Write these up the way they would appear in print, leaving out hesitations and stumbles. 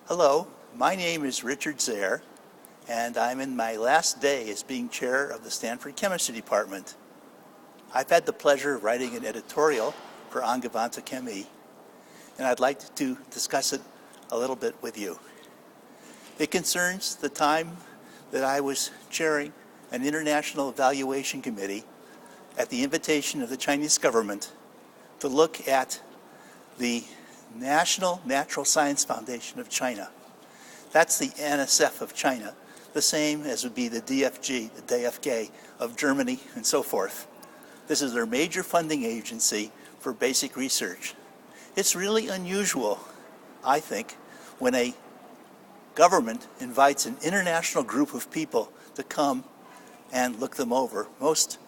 Hello, my name is Richard Zare, and I'm in my last day as being chair of the Stanford Chemistry Department. I've had the pleasure of writing an editorial for Angewandte Chemie, and I'd like to discuss it a little bit with you. It concerns the time that I was chairing an international evaluation committee at the invitation of the Chinese government to look at the National Natural Science Foundation of China. That's the NSF of China, the same as would be the DFG, the DFK of Germany, and so forth. This is their major funding agency for basic research. It's really unusual, I think, when a government invites an international group of people to come and look them over. Most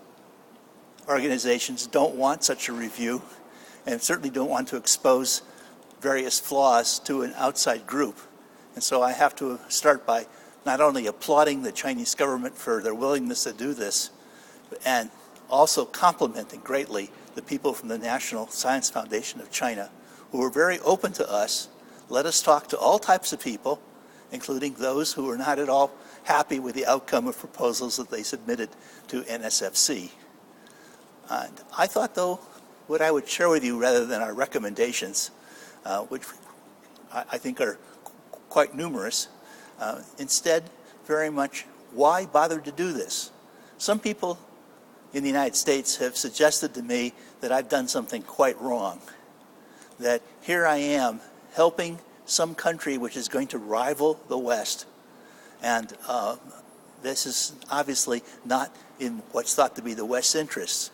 organizations don't want such a review and certainly don't want to expose various flaws to an outside group. And so I have to start by not only applauding the Chinese government for their willingness to do this, and also complimenting greatly the people from the National Science Foundation of China, who were very open to us, let us talk to all types of people, including those who were not at all happy with the outcome of proposals that they submitted to NSFC. And I thought, though, what I would share with you rather than our recommendations, which I think are quite numerous, instead very much why bother to do this? Some people in the United States have suggested to me that I've done something quite wrong, that here I am helping some country which is going to rival the West, and this is obviously not in what's thought to be the West's interests.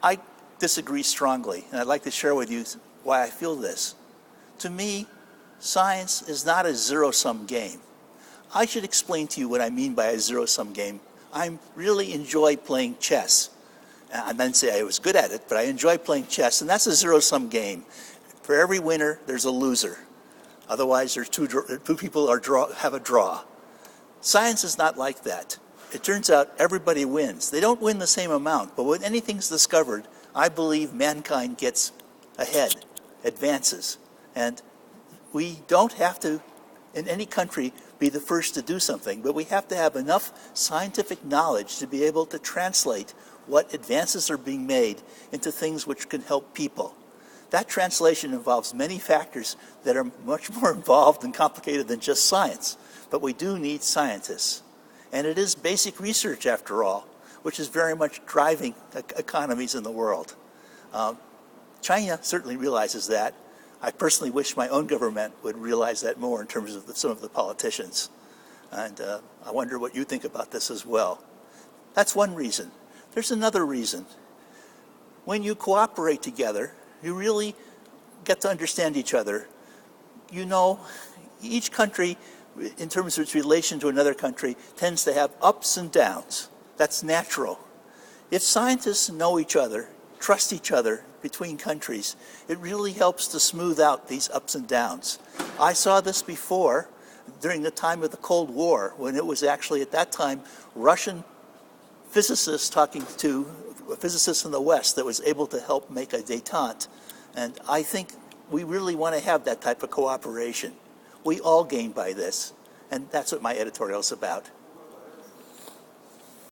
I disagree strongly, and I'd like to share with you why I feel this. To me, science is not a zero-sum game. I should explain to you what I mean by a zero-sum game. I really enjoy playing chess. I didn't say I was good at it, but I enjoy playing chess, and that's a zero-sum game. For every winner, there's a loser. Otherwise, there's two people have a draw. Science is not like that. It turns out everybody wins. They don't win the same amount, but when anything's discovered, I believe mankind gets ahead, advances. And we don't have to, in any country, be the first to do something, but we have to have enough scientific knowledge to be able to translate what advances are being made into things which can help people. That translation involves many factors that are much more involved and complicated than just science, but we do need scientists. And it is basic research, after all, which is very much driving economies in the world. China certainly realizes that. I personally wish my own government would realize that more in terms of some of the politicians. And I wonder what you think about this as well. That's one reason. There's another reason. When you cooperate together, you really get to understand each other. You know, each country, in terms of its relation to another country, tends to have ups and downs. That's natural. If scientists know each other, trust each other between countries, it really helps to smooth out these ups and downs. I saw this before during the time of the Cold War, when it was actually at that time Russian physicists talking to physicists in the West that was able to help make a détente. And I think we really want to have that type of cooperation. We all gain by this, and that's what my editorial is about.